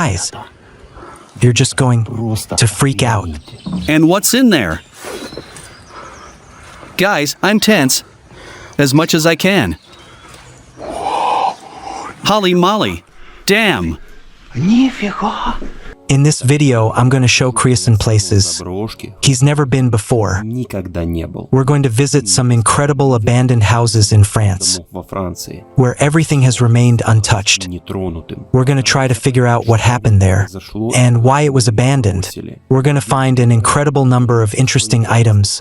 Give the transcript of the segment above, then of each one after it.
Guys, you're just going to freak out. And what's in there? Guys, I'm tense. As much as I can. Holly molly. Damn. In this video, I'm going to show Kriasan places he's never been before. We're going to visit some incredible abandoned houses in France, where everything has remained untouched. We're going to try to figure out what happened there and why it was abandoned. We're going to find an incredible number of interesting items,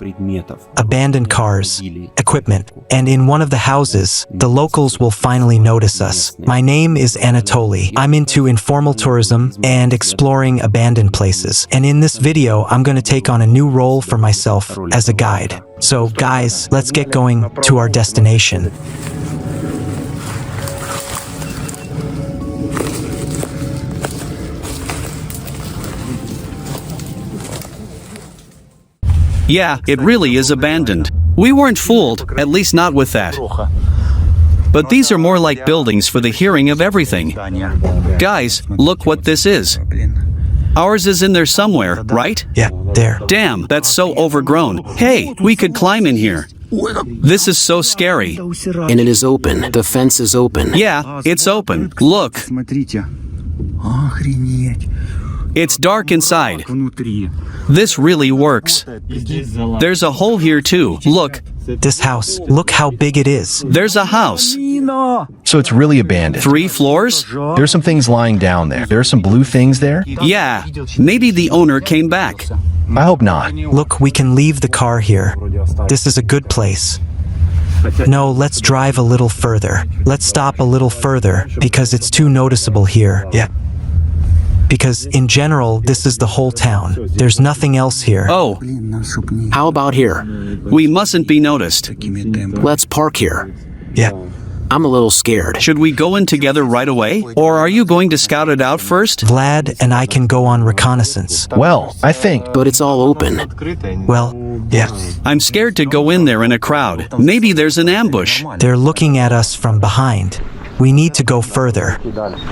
abandoned cars, equipment, and in one of the houses, the locals will finally notice us. My name is Anatoly. I'm into informal tourism and exploring abandoned places. And in this video, I'm going to take on a new role for myself as a guide. So guys, let's get going to our destination. Yeah, it really is abandoned. We weren't fooled, at least not with that. But these are more like buildings for the hearing of everything. Guys, look what this is. Ours is in there somewhere, right? Yeah, there. Damn, that's so overgrown. Hey, we could climb in here. This is so scary. And it is open. The fence is open. Yeah, it's open. Look. It's dark inside. This really works. There's a hole here too. Look. This house, look how big it is. There's a house. So it's really abandoned. 3 floors? There's some things lying down there. There are some blue things there. Yeah, maybe the owner came back. I hope not. Look, we can leave the car here. This is a good place. No, let's drive a little further. Let's stop a little further because it's too noticeable here. Yeah. Because in general, this is the whole town. There's nothing else here. Oh, How about here? we mustn't be noticed. Let's park here. Yeah. I'm a little scared. Should we go in together right away? Or are you going to scout it out first? Vlad and I can go on reconnaissance. Well, I think. But it's all open. Well, yeah. I'm scared to go in there in a crowd. Maybe there's an ambush. They're looking at us from behind. We need to go further.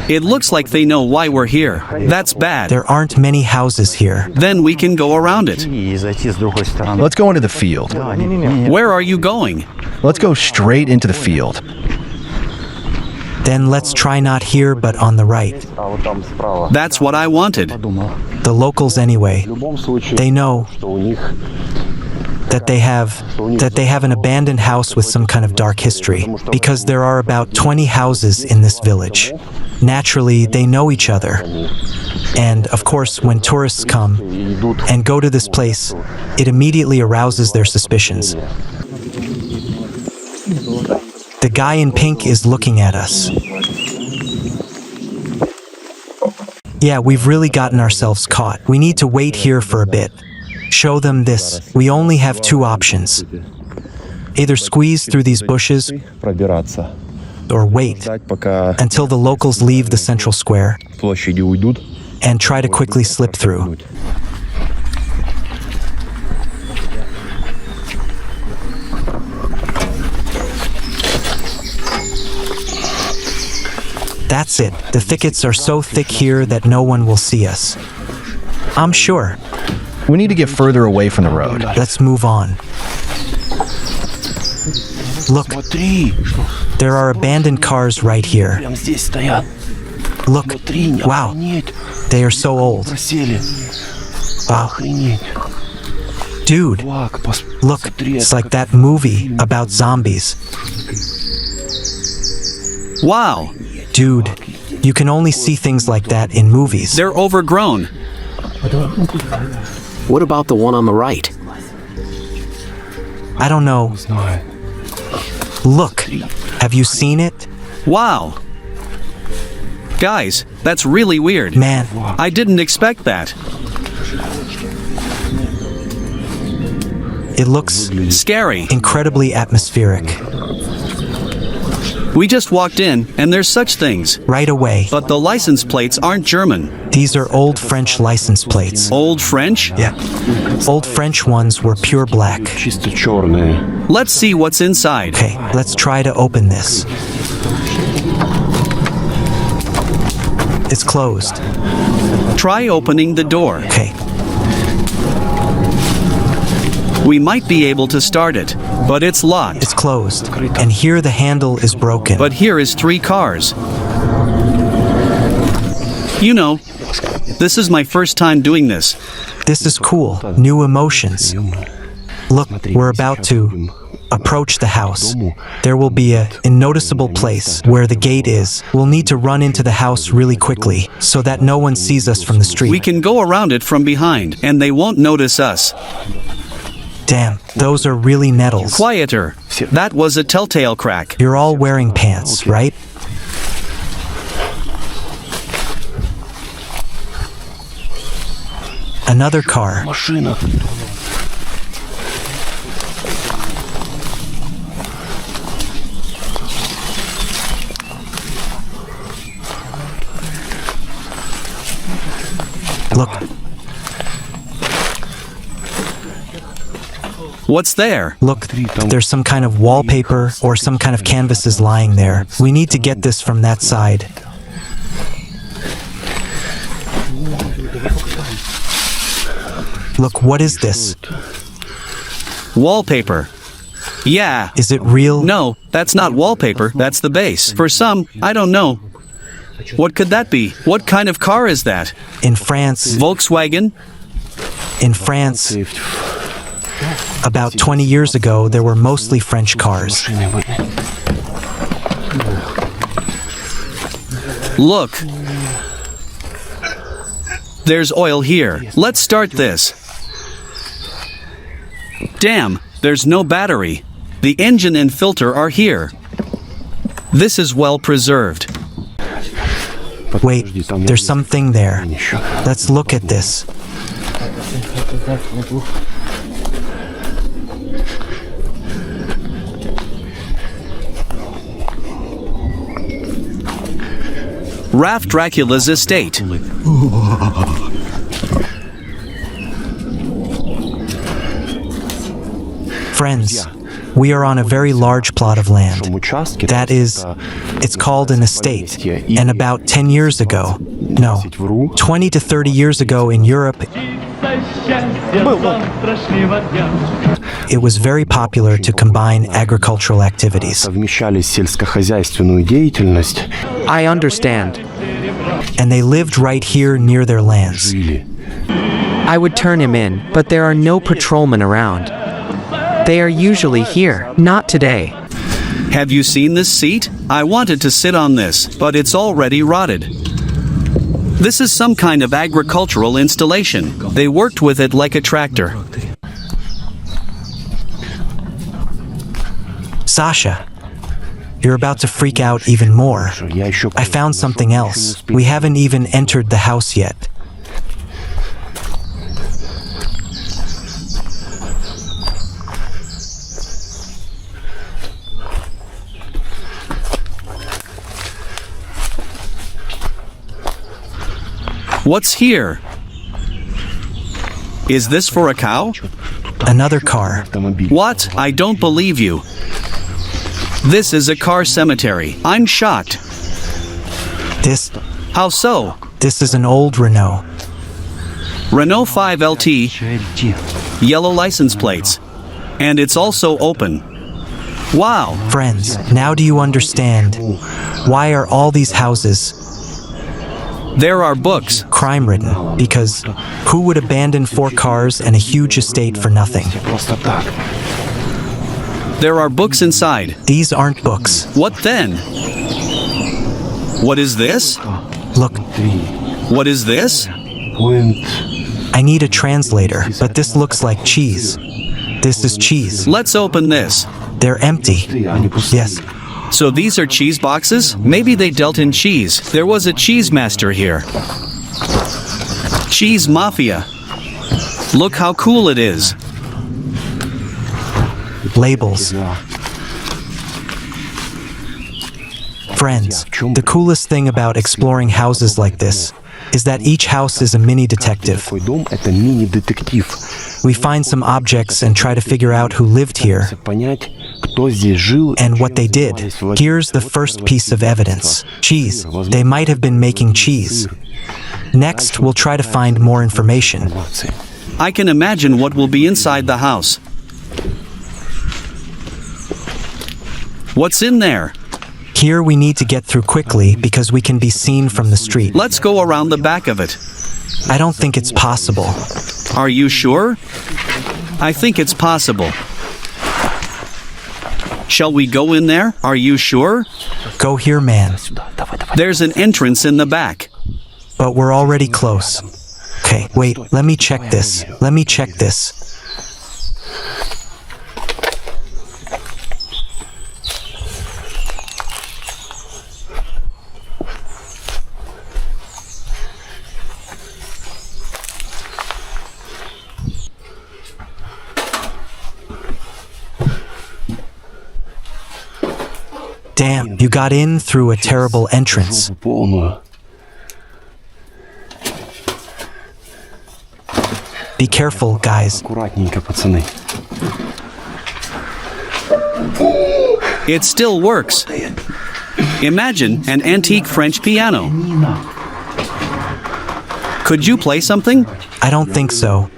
It looks like they know why we're here. That's bad. There aren't many houses here. Then we can go around it. Let's go into the field. Where are you going? Let's go straight into the field. Then let's try not here but on the right. That's what I wanted. The locals anyway. They know that they have an abandoned house with some kind of dark history, because there are about 20 houses in this village. Naturally, they know each other. And of course, when tourists come and go to this place, it immediately arouses their suspicions. The guy in pink is looking at us. Yeah, we've really gotten ourselves caught. We need to wait here for a bit. Show them this. We only have 2 options. Either squeeze through these bushes or wait until the locals leave the central square and try to quickly slip through. That's it. The thickets are so thick here that no one will see us. I'm sure. We need to get further away from the road. Let's move on. Look, there are abandoned cars right here. Look, wow, they are so old. Wow. Dude, look, it's like that movie about zombies. Wow, Dude, you can only see things like that in movies. they're overgrown. What about the one on the right? I don't know. Look, have you seen it? Wow. Guys, that's really weird. Man, I didn't expect that. it looks Scary. incredibly atmospheric. We just walked in, and there's such things. Right away, But the license plates aren't German. these are old French license plates. Old French? Yeah. Old French ones were pure black. Let's see what's inside. Okay, let's try to open this. It's closed. Try opening the door. Okay. We might be able to start it, but it's locked. It's closed. And here the handle is broken. But here is 3 cars. You know, this is my first time doing this. This is cool. New emotions. Look, we're about to approach the house. There will be a noticeable place where the gate is. We'll need to run into the house really quickly so that no one sees us from the street. We can go around it from behind, and they won't notice us. Damn, those are really nettles. Quieter. That was a telltale crack. You're all wearing pants, right? Another car. Look. What's there? Look, there's some kind of wallpaper or some kind of canvases lying there. We need to get this from that side. Look, what is this? Wallpaper. Yeah. Is it real? No, that's not wallpaper, that's the base. For some, I don't know. What could that be? What kind of car is that? In France, Volkswagen? in France, about 20 years ago, there were mostly French cars. Look. There's oil here. Let's start this. Damn, there's no battery. The engine and filter are here. This is well preserved. Wait, there's something there. Let's look at this. Raf Dracula's estate. Friends, we are on a very large plot of land. That is, it's called an estate. And about 10 years ago, no, 20 to 30 years ago in Europe, it was very popular to combine agricultural activities. I understand. And they lived right here near their lands. I would turn him in, but there are no patrolmen around. They are usually here, not today. Have you seen this seat? I wanted to sit on this, but it's already rotted. This is some kind of agricultural installation. They worked with it like a tractor. Sasha, you're about to freak out even more. I found something else. We haven't even entered the house yet. What's here? Is this for a cow? Another car. What? I don't believe you. This is a car cemetery. I'm shocked. This How so? is an old Renault. Renault 5 LT, yellow license plates. And it's also open. Wow. Friends, now do you understand why are all these houses There are books. crime-ridden? Because who would abandon 4 cars and a huge estate for nothing? There are books inside. These aren't books. What then? What is this? Look, What is this? I need a translator, but this looks like cheese. This is cheese. Let's open this. They're empty. Yes. So these are cheese boxes? Maybe they dealt in cheese. There was a cheese master here. Cheese Mafia. Look how cool it is. Labels. Friends, the coolest thing about exploring houses like this is that each house is a mini detective. We find some objects and try to figure out who lived here, and what they did. Here's the first piece of evidence. Cheese. They might have been making cheese. Next, we'll try to find more information. I can imagine what will be inside the house. What's in there? Here we need to get through quickly because we can be seen from the street. Let's go around the back of it. I don't think it's possible. Are you sure? I think it's possible. Shall we go in there? Are you sure? Go here, man. There's an entrance in the back. But we're already close. Okay, wait, let me check this. Let me check this. Damn, you got in through a terrible entrance. Be careful, guys. It still works. Imagine an antique French piano. Could you play something? I don't think so.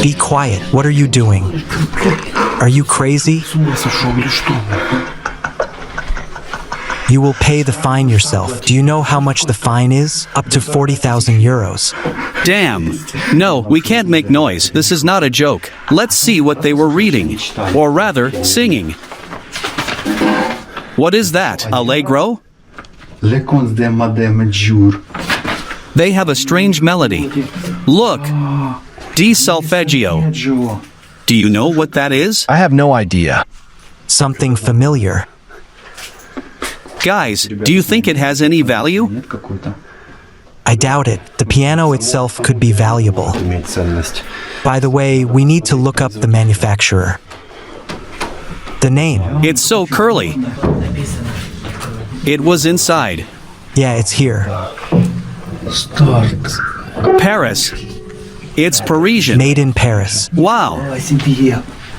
Be quiet. What are you doing? Are you crazy? You will pay the fine yourself. Do you know how much the fine is? Up to 40,000 euros. Damn. No, we can't make noise. This is not a joke. Let's see what they were reading. Or rather, singing. What is that? Allegro? They have a strange melody. Look. Di solfeggio. Do you know what that is? I have no idea. Something familiar. Guys, do you think it has any value? I doubt it. The piano itself could be valuable. By the way, we need to look up the manufacturer. The name. It's so curly. It was inside. Yeah, it's here. Paris. It's Parisian. Made in Paris. Wow.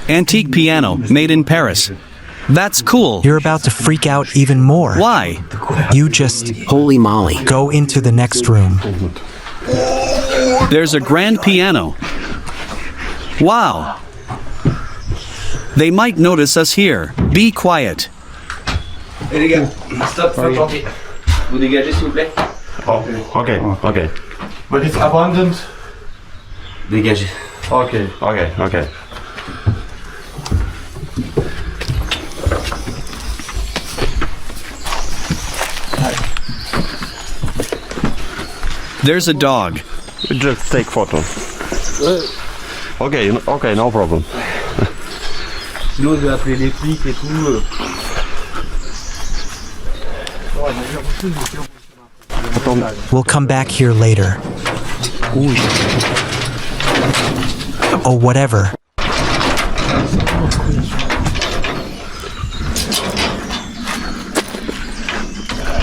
Antique piano, made in Paris. That's cool. You're about to freak out even more. Why? You just Holy moly. go into the next room. There's a grand piano. Wow. They might notice us here. Be quiet. Les gars, stop, faut chanter. Vous dégagez s'il vous plaît. Okay. But it's abandoned. Dégagez. Okay. There's a dog. Just take photo. Okay, no problem. Sinon, je vais appeler les flics et tout. We'll come back here later. Oh, whatever.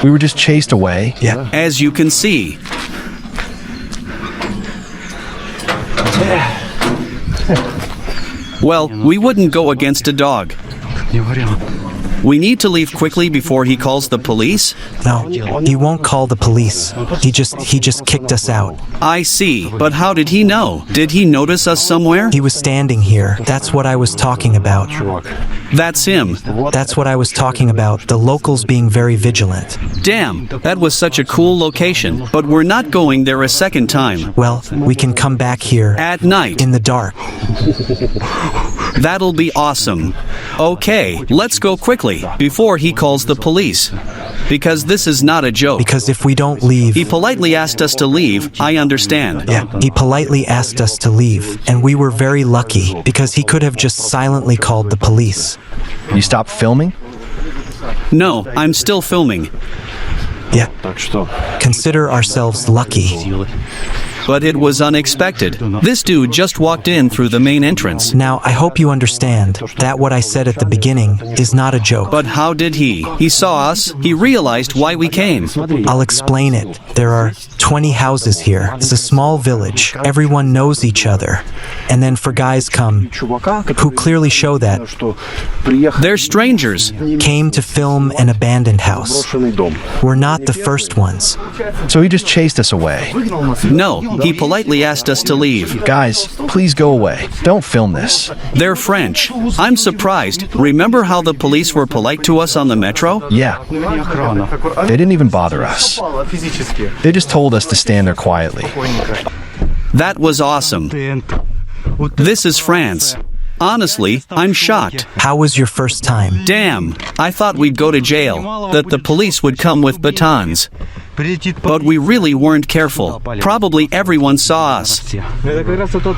We were just chased away. Yeah. As you can see. Well, we wouldn't go against a dog. We need to leave quickly before he calls the police? No, he won't call the police. He just kicked us out. I see, but how did he know? Did he notice us somewhere? He was standing here. That's what I was talking about. That's him. That's what I was talking about. The locals being very vigilant. Damn, that was such a cool location, but we're not going there a second time. Well, we can come back here At night. in the dark. That'll be awesome. Okay, let's go quickly, before he calls the police. Because this is not a joke. Because if we don't leave... He politely asked us to leave, I understand. Yeah, he politely asked us to leave, and we were very lucky, because he could have just silently called the police. You stopped filming? No, I'm still filming. Yeah. Consider ourselves lucky. But it was unexpected. This dude just walked in through the main entrance. Now, I hope you understand that what I said at the beginning is not a joke. But how did he? He saw us. He realized why we came. I'll explain it. There are 20 houses here. It's a small village. Everyone knows each other. And then for guys come who clearly show that They're strangers. came to film an abandoned house. We're not the first ones. So he just chased us away. No, he politely asked us to leave. Guys, please go away. Don't film this. They're French. I'm surprised. Remember how the police were polite to us on the metro? Yeah. They didn't even bother us. They just told us to stand there quietly. That was awesome. This is France. Honestly, I'm shocked. How was your first time? Damn, I thought we'd go to jail, that the police would come with batons. But we really weren't careful. Probably everyone saw us.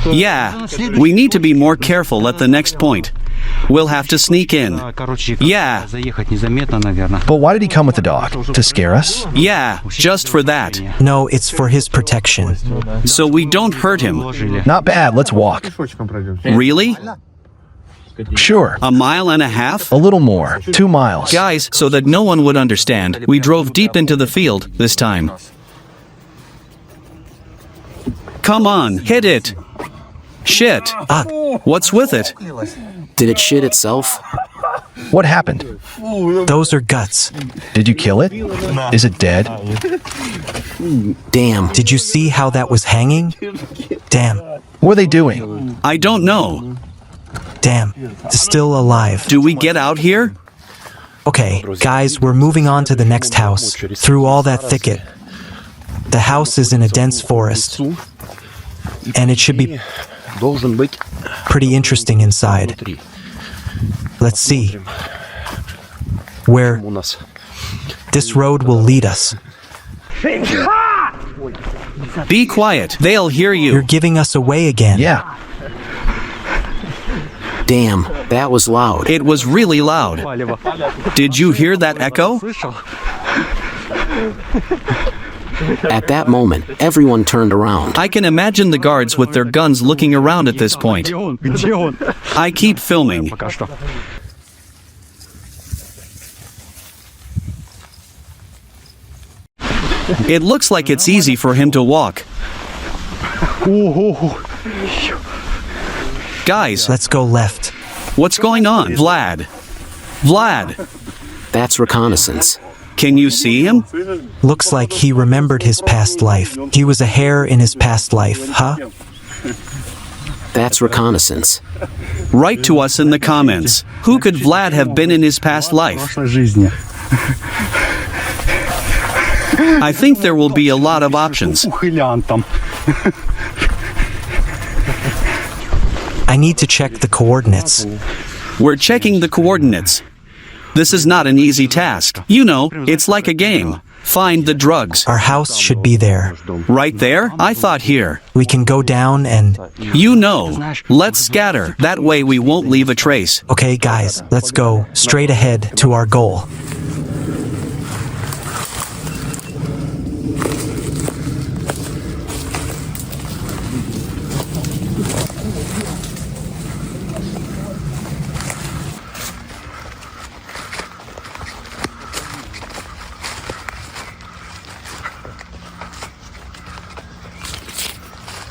Yeah, we need to be more careful at the next point. We'll have to sneak in. Yeah. But why did he come with the dog? To scare us? Yeah, just for that. No, it's for his protection. So we don't hurt him. Not bad, let's walk. Really? Sure. A mile and a half? A little more. 2 miles. Guys, so that no one would understand, we drove deep into the field this time. Come on, hit it. Shit. What's with it? Did it shit itself? What happened? Those are guts. Did you kill it? Is it dead? Damn. Did you see how that was hanging? Damn. What are they doing? I don't know. Damn. It's still alive. Do we get out here? Okay, guys, we're moving on to the next house, through all that thicket. The house is in a dense forest, and it should be pretty interesting inside. Let's see where this road will lead us. Be quiet, they'll hear You're you. giving us away again. Yeah. Damn, that was loud. It was really loud. Did you hear that echo? At that moment, everyone turned around. I can imagine the guards with their guns looking around at this point. I keep filming. It looks like it's easy for him to walk. Guys, Let's go left. what's going on? Vlad. Vlad, That's Reconnaissance. can you see him? Looks like he remembered his past life. He was a hare in his past life, huh? That's Reconnaissance. Write to us in the comments. Who could Vlad have been in his past life? I think there will be a lot of options. I need to check the coordinates. We're checking the coordinates. This is not an easy task. You know, it's like a game. Find the drugs. Our house should be there. Right there? I thought here. We can go down and... You know. Let's scatter. That way we won't leave a trace. Okay, guys, let's go straight ahead to our goal.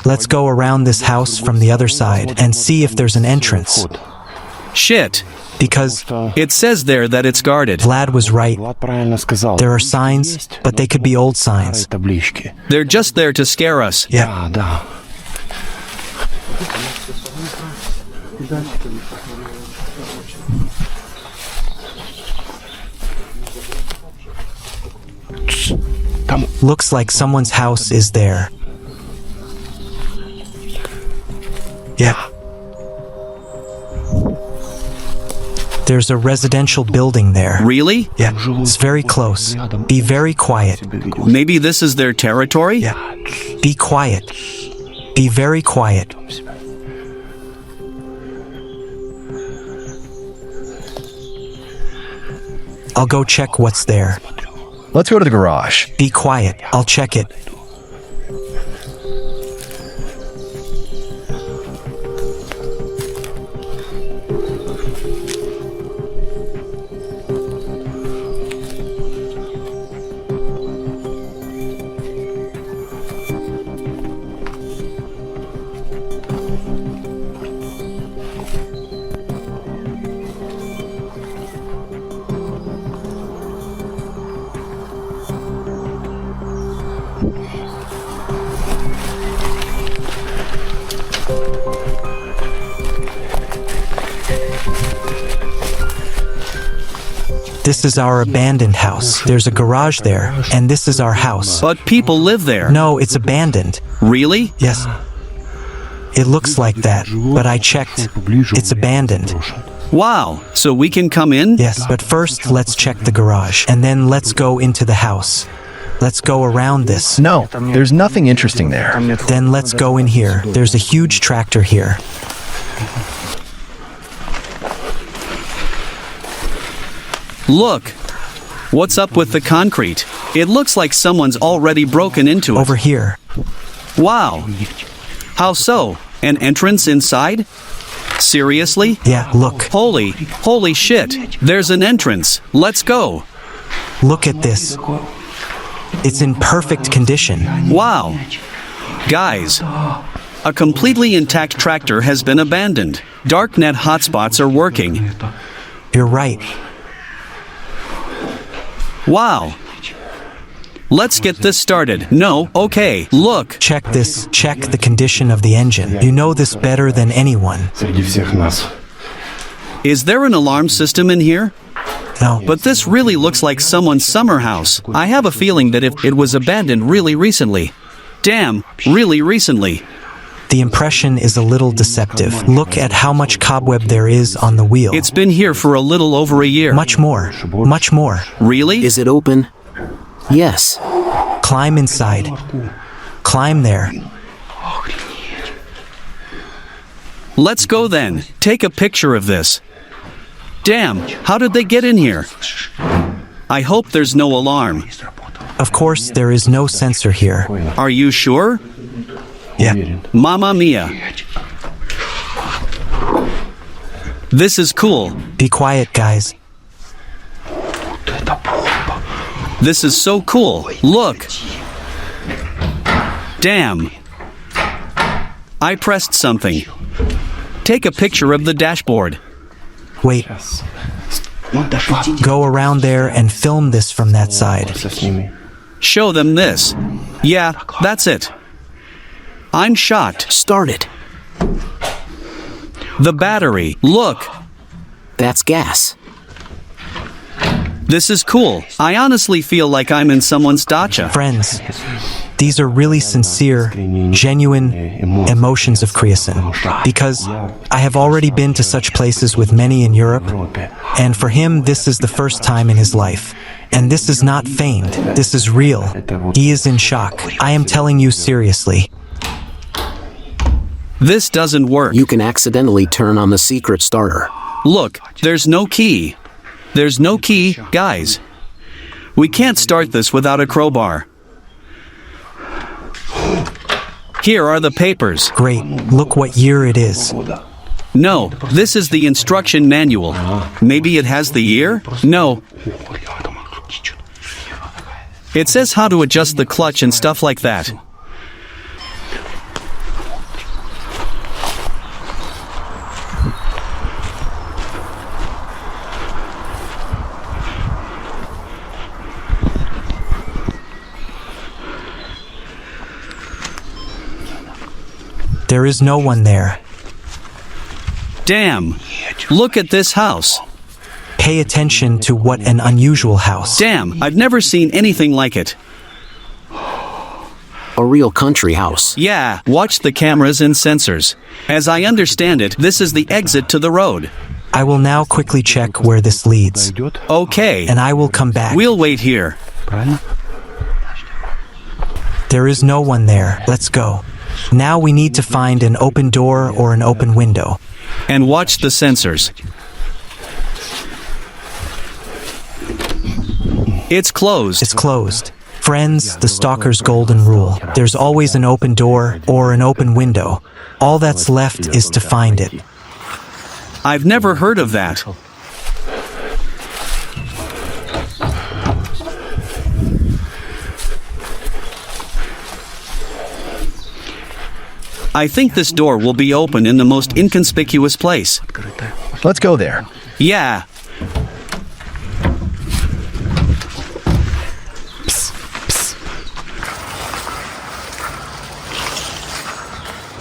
Let's go around this house from the other side and see if there's an entrance. Shit. Because It says there that it's guarded. Vlad was right. Влад правильно сказал. There are signs, but they could be old signs. Таблички. They're just there to scare us. Yeah. Да. Там Looks like someone's house is there. Yeah. There's a residential building there. Really? Yeah, it's very close. Be very quiet. Maybe this is their territory? Yeah. Be quiet. Be very quiet. I'll go check what's there. Let's go to the garage. Be quiet. I'll check it. This is our abandoned house. There's a garage there, and this is our house. But people live there. No, it's abandoned. Really? Yes. It looks like that, but I checked. It's abandoned. Wow, so we can come in? Yes, but first let's check the garage, and then let's go into the house. Let's go around this. No, there's nothing interesting there. Then let's go in here. There's a huge tractor here. Look, what's up with the concrete? It looks like someone's already broken into it. Over here. Wow. How so? An entrance inside? Seriously? Yeah, look. Holy shit. There's an entrance. Let's go. Look at this. It's in perfect condition. Wow. Guys, a completely intact tractor has been abandoned. Darknet hotspots are working. You're right. Wow. Let's get this started. No, okay, look. Check this. Check the condition of the engine. You know this better than anyone. Среди всех нас. Is there an alarm system in here? No. But this really looks like someone's summer house. I have a feeling that if it was abandoned really recently. Damn, really recently. The impression is a little deceptive. Look at how much cobweb there is on the wheel. It's been here for a little over a year. Much more. Much more. Really? Is it open? Yes. Climb inside. Climb there. Let's go then. Take a picture of this. Damn, how did they get in here? I hope there's no alarm. Of course, there is no sensor here. Are you sure? Yeah. Mamma mia. This is cool. Be quiet, guys. This is so cool. Look. Damn. I pressed something. Take a picture of the dashboard. Wait. Go around there and film this from that side. Show them this. Yeah, that's it. I'm shocked. Start it. The battery. Look. That's gas. This is cool. I honestly feel like I'm in someone's dacha. Friends, these are really sincere, genuine emotions of Kreason. Because I have already been to such places with many in Europe, and for him this is the first time in his life. And this is not feigned. This is real. He is in shock. I am telling you seriously. This doesn't work. You can accidentally turn on the secret starter. Look, there's no key. There's no key, guys. We can't start this without a crowbar. Here are the papers. Great. Look what year it is. No, this is the instruction manual. Maybe it has the year? No. It says how to adjust the clutch and stuff like that. There is no one there. Damn. Look at this house. Pay attention to what an unusual house. Damn, I've never seen anything like it. A real country house. Yeah, watch the cameras and sensors. As I understand it, this is the exit to the road. I will now quickly check where this leads. Okay. And I will come back. We'll wait here. There is no one there. Let's go. Now we need to find an open door or an open window. And watch the sensors. It's closed. It's closed. Friends, the stalker's golden rule. There's always an open door or an open window. All that's left is to find it. I've never heard of that. I think this door will be open in the most inconspicuous place. Let's go there. Yeah.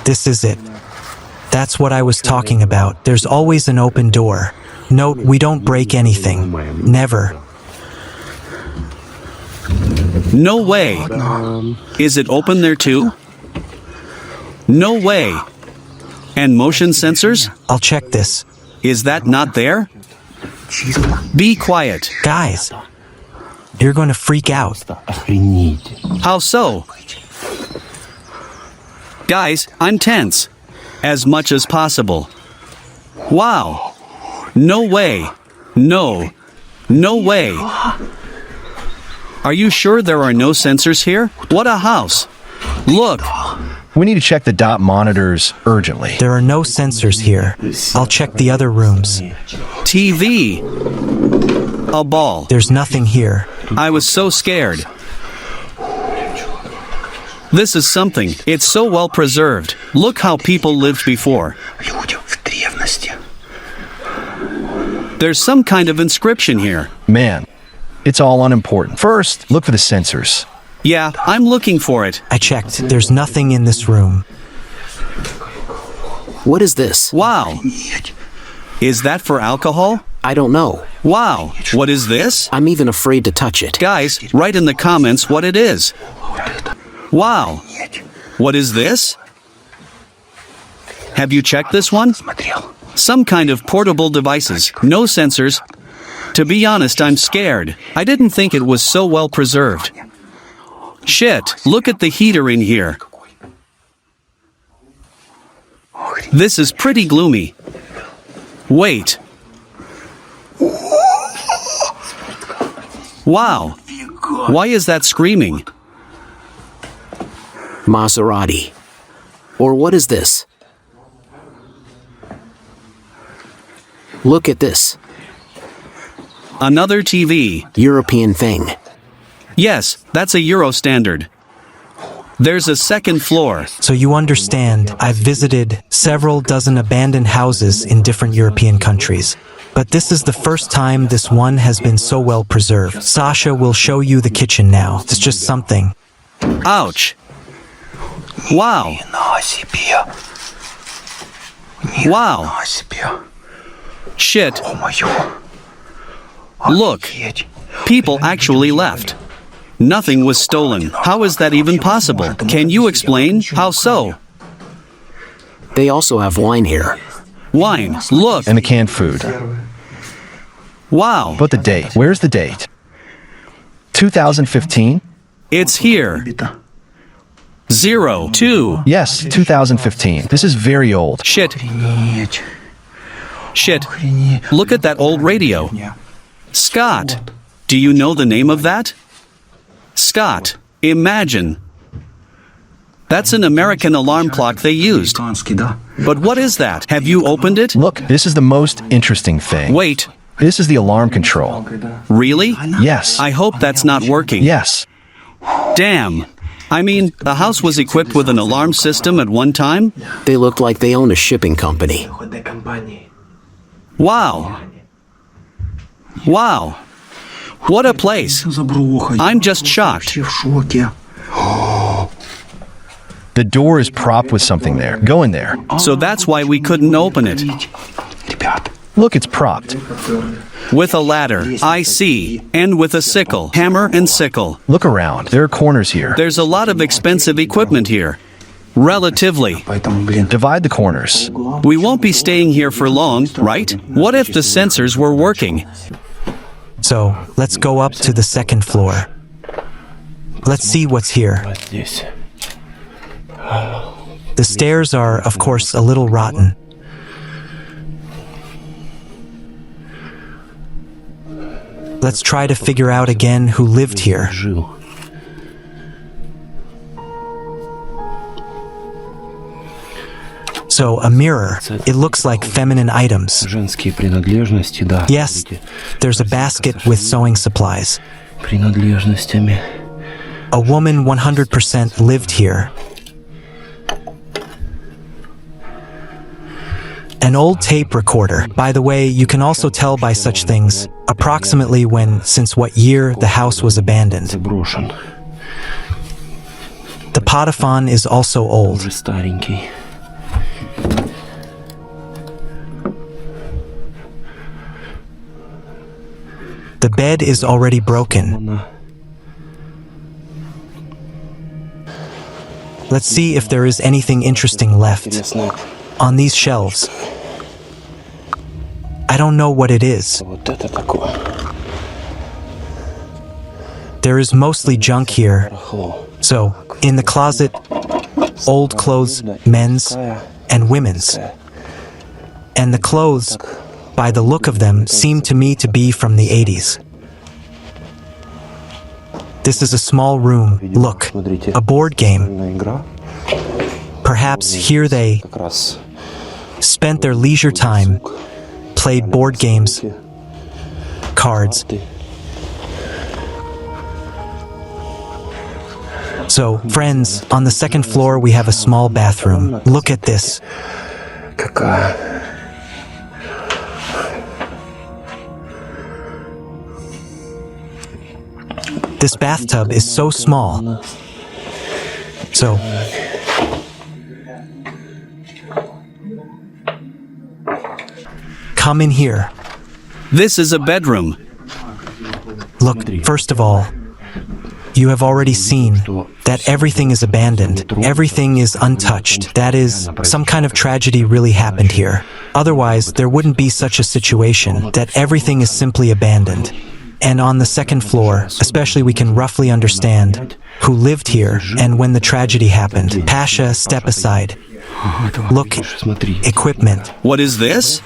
This is it. That's what I was talking about. There's always an open door. Note, we don't break anything. Never. No way. Is it open there too? No way. And motion sensors? I'll check this. Is that not there? Be quiet. Guys, you're going to freak out. How so? Guys, I'm tense. As much as possible. Wow. No way. No. No way. Are you sure there are no sensors here? What a house. Look. We need to check the dot monitors urgently. There are no sensors here. I'll check the other rooms. TV. A ball. There's nothing here. I was so scared. This is something. It's so well preserved. Look how people lived before. There's some kind of inscription here. Man, it's all unimportant. First, look for the sensors. Yeah, I'm looking for it. I checked. There's nothing in this room. What is this? Wow. Is that for alcohol? I don't know. Wow. What is this? I'm even afraid to touch it. Guys, write in the comments what it is. Wow. What is this? Have you checked this one? Some kind of portable devices. No sensors. To be honest, I'm scared. I didn't think it was so well preserved. Shit, look at the heater in here. This is pretty gloomy. Wait. Wow. Why is that screaming? Maserati. Or what is this? Look at this. Another TV. European thing. Yes, that's a Euro standard. There's a second floor. So you understand, I've visited several dozen abandoned houses in different European countries. But this is the first time this one has been so well preserved. Sasha will show you the kitchen now. It's just something. Ouch. Wow. Wow. Shit. Look. People actually left. Nothing was stolen. How is that even possible? Can you explain? How so? They also have wine here. Wine. Look. And the canned food. Wow. But the date. Where's the date? 2015? It's here. 02. Yes, 2015. This is very old. Shit. Shit. Look at that old radio. Scott. Do you know the name of that? Scott. Imagine. That's an American alarm clock they used. But what is that? Have you opened it? Look, this is the most interesting thing. Wait. This is the alarm control. Really? Yes. I hope that's not working. Yes. Damn. I mean, the house was equipped with an alarm system at one time? They look like they own a shipping company. Wow. Wow. What a place. I'm just shocked. The door is propped with something there. Go in there. So that's why we couldn't open it. Look, it's propped. With a ladder, I see. And with a sickle. Hammer and sickle. Look around. There are corners here. There's a lot of expensive equipment here. Relatively. Divide the corners. We won't be staying here for long, right? What if the sensors were working? So, let's go up to the second floor. Let's see what's here. The stairs are, of course, a little rotten. Let's try to figure out again who lived here. So, a mirror. It looks like feminine items. Yes, there's a basket with sewing supplies. A woman 100% lived here. An old tape recorder. By the way, you can also tell by such things approximately when, since what year the house was abandoned. The potophon is also old. The bed is already broken. Let's see if there is anything interesting left on these shelves. I don't know what it is. There is mostly junk here. So, in the closet, old clothes, men's and women's. And the clothes, by the look of them, seem to me to be from the 80s. This is a small room. Look, a board game. Perhaps here they spent their leisure time, played board games, cards. So, friends, on the second floor we have a small bathroom. Look at this. This bathtub is so small. So, come in here. This is a bedroom. Look, first of all, you have already seen that everything is abandoned. Everything is untouched. That is, some kind of tragedy really happened here. Otherwise, there wouldn't be such a situation that everything is simply abandoned. And on the second floor, especially, we can roughly understand who lived here and when the tragedy happened. Pasha, step aside. Look, equipment. What is this?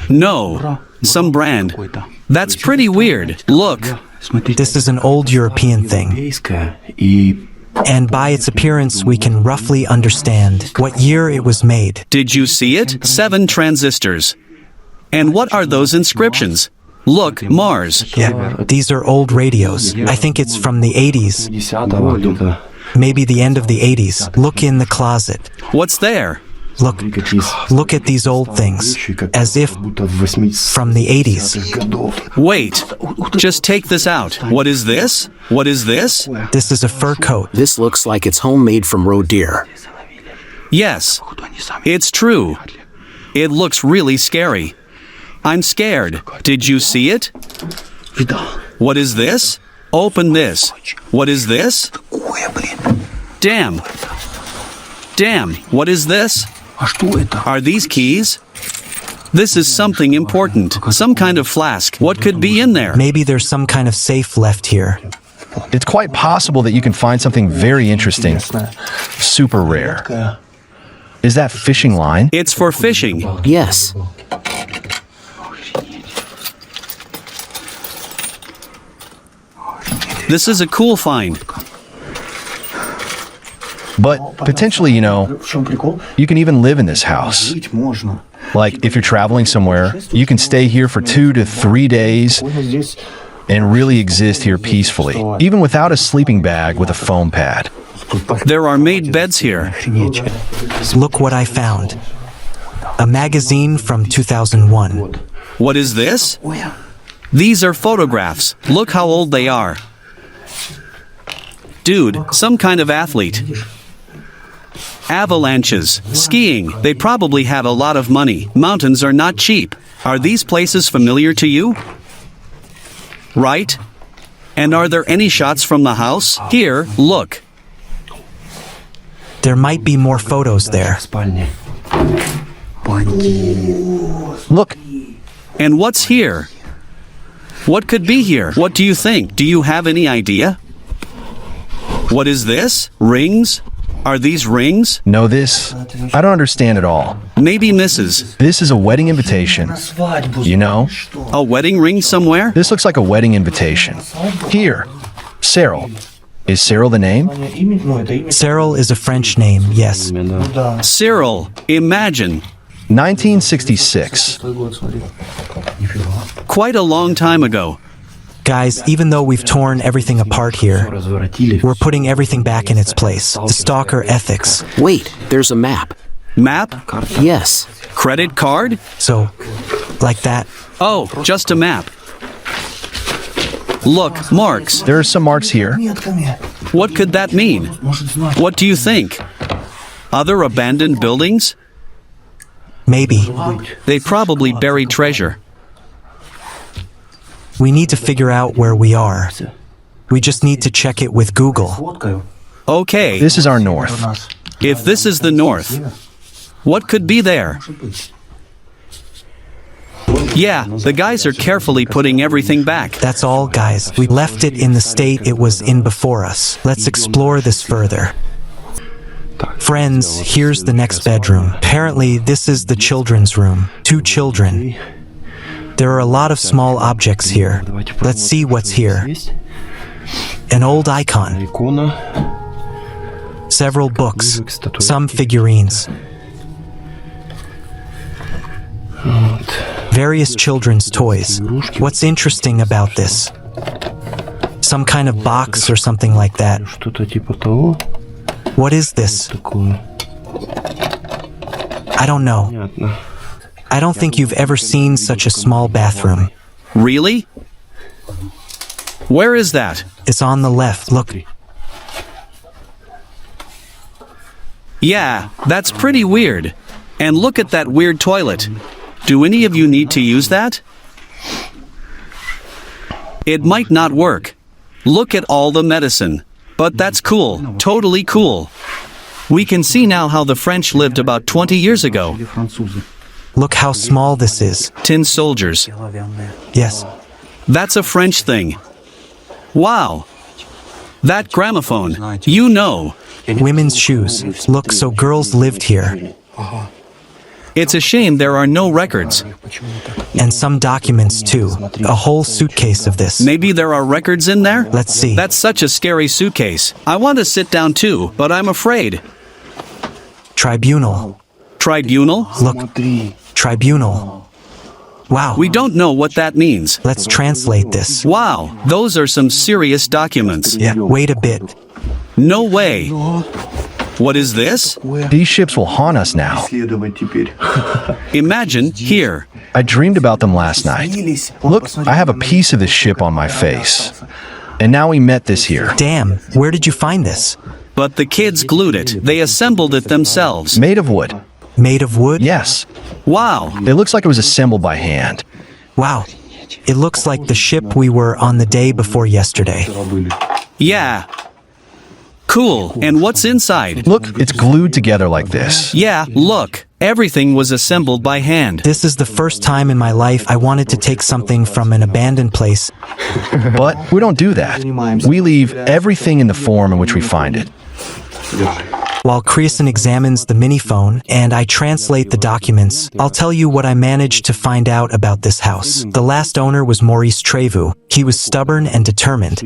No, some brand. That's pretty weird. Look. This is an old European thing. And by its appearance, we can roughly understand what year it was made. Did you see it? 7 transistors. And what are those inscriptions? Look, Mars. Yeah, these are old radios. I think it's from the 80s. Maybe the end of the 80s. Look in the closet. What's there? Look at these old things, as if from the 80s. Wait, just take this out. What is this? What is this? This is a fur coat. This looks like it's homemade from roe deer. Yes, it's true. It looks really scary. I'm scared. Did you see it? What is this? Open this. What is this? Damn. Damn, what is this? Are these keys? This is something important. Some kind of flask. What could be in there? Maybe there's some kind of safe left here. It's quite possible that you can find something very interesting. Super rare. Is that fishing line? It's for fishing. Yes. This is a cool find. But potentially, you can even live in this house. Like, if you're traveling somewhere, you can stay here for 2 to 3 days and really exist here peacefully, even without a sleeping bag with a foam pad. There are made beds here. Look what I found. A magazine from 2001. What is this? These are photographs. Look how old they are. Dude, some kind of athlete. Avalanches, skiing, they probably have a lot of money. Mountains are not cheap. Are these places familiar to you? Right? And are there any shots from the house? Here, look. There might be more photos there. Look. And what's here? What could be here? What do you think? Do you have any idea? What is this? Rings? Are these rings? No, this, I don't understand at all. Maybe Mrs. This is a wedding invitation. You know? A wedding ring somewhere? This looks like a wedding invitation. Here, Cyril. Is Cyril the name? Cyril is a French name, yes. Cyril, imagine. 1966. Quite a long time ago. Guys, even though we've torn everything apart here, we're putting everything back in its place. The stalker ethics. Wait, there's a map. Map? Yes. Credit card? So, like that. Oh, just a map. Look, marks. There are some marks here. What could that mean? What do you think? Other abandoned buildings? Maybe. They probably buried treasure. We need to figure out where we are. We just need to check it with Google. Okay, This is our north. if this is the north, what could be there? Yeah, the guys are carefully putting everything back. That's all, guys. We left it in the state it was in before us. Let's explore this further. Friends, here's the next bedroom. Apparently, this is the children's room. 2 children. There are a lot of small objects here. Let's see what's here. An old icon. Several books. Some figurines. Various children's toys. What's interesting about this? Some kind of box or something like that. What is this? I don't know. I don't think you've ever seen such a small bathroom. Really? Where is that? It's on the left, look. Yeah, that's pretty weird. And look at that weird toilet. Do any of you need to use that? It might not work. Look at all the medicine. But that's cool, totally cool. We can see now how the French lived about 20 years ago. Look how small this is. Tin soldiers. Yes. That's a French thing. Wow. That gramophone, you know. Women's shoes. Look, so girls lived here. It's a shame there are no records. And some documents too. A whole suitcase of this. Maybe there are records in there? Let's see. That's such a scary suitcase. I want to sit down too, but I'm afraid. Tribunal. Tribunal? Look. Tribunal. Wow. We don't know what that means. Let's translate this. Wow, those are some serious documents. Yeah, wait a bit. No way. What is this? These ships will haunt us now. Imagine, here. I dreamed about them last night. Look, I have a piece of this ship on my face. And now we met this here. Damn, where did you find this? But the kids glued it. They assembled it themselves. Made of wood. Made of wood? Yes. Wow. It looks like it was assembled by hand. Wow. It looks like the ship we were on the day before yesterday. Yeah. Cool. And what's inside? Look, it's glued together like this. Yeah, look. Everything was assembled by hand. This is the first time in my life I wanted to take something from an abandoned place. But we don't do that. We leave everything in the form in which we find it. While Creason examines the mini-phone and I translate the documents, I'll tell you what I managed to find out about this house. The last owner was Maurice Trevoux. He was stubborn and determined.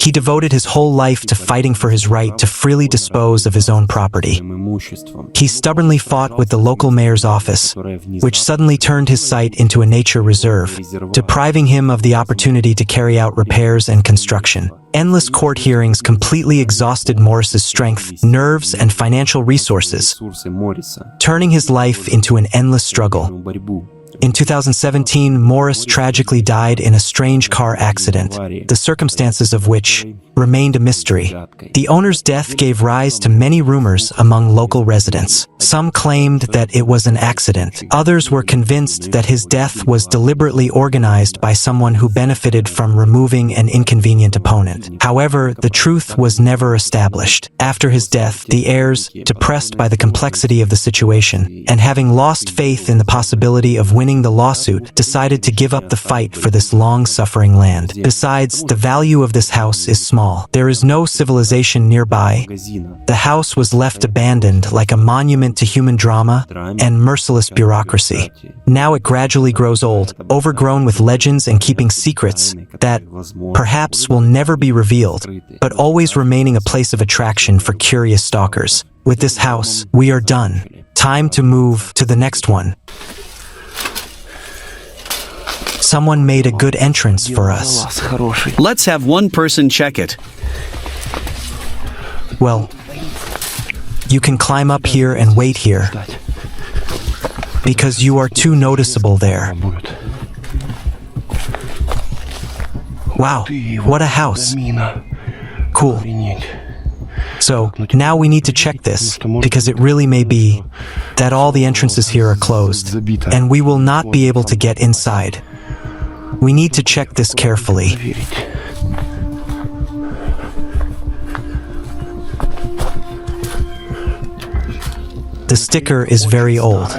He devoted his whole life to fighting for his right to freely dispose of his own property. He stubbornly fought with the local mayor's office, which suddenly turned his site into a nature reserve, depriving him of the opportunity to carry out repairs and construction. Endless court hearings completely exhausted Morris's strength, nerves, and financial resources, turning his life into an endless struggle. In 2017, Morris tragically died in a strange car accident, the circumstances of which remained a mystery. The owner's death gave rise to many rumors among local residents. Some claimed that it was an accident. Others were convinced that his death was deliberately organized by someone who benefited from removing an inconvenient opponent. However, the truth was never established. After his death, the heirs, depressed by the complexity of the situation, and having lost faith in the possibility of winning the lawsuit, decided to give up the fight for this long-suffering land. Besides, the value of this house is small. There is no civilization nearby. The house was left abandoned like a monument to human drama and merciless bureaucracy. Now it gradually grows old, overgrown with legends and keeping secrets that perhaps will never be revealed, but always remaining a place of attraction for curious stalkers. With this house, we are done. Time to move to the next one. Someone made a good entrance for us. Let's have one person check it. Well, you can climb up here and wait here, because you are too noticeable there. Wow, what a house. Cool. So, now we need to check this, because it really may be that all the entrances here are closed, and we will not be able to get inside. We need to check this carefully. The sticker is very old.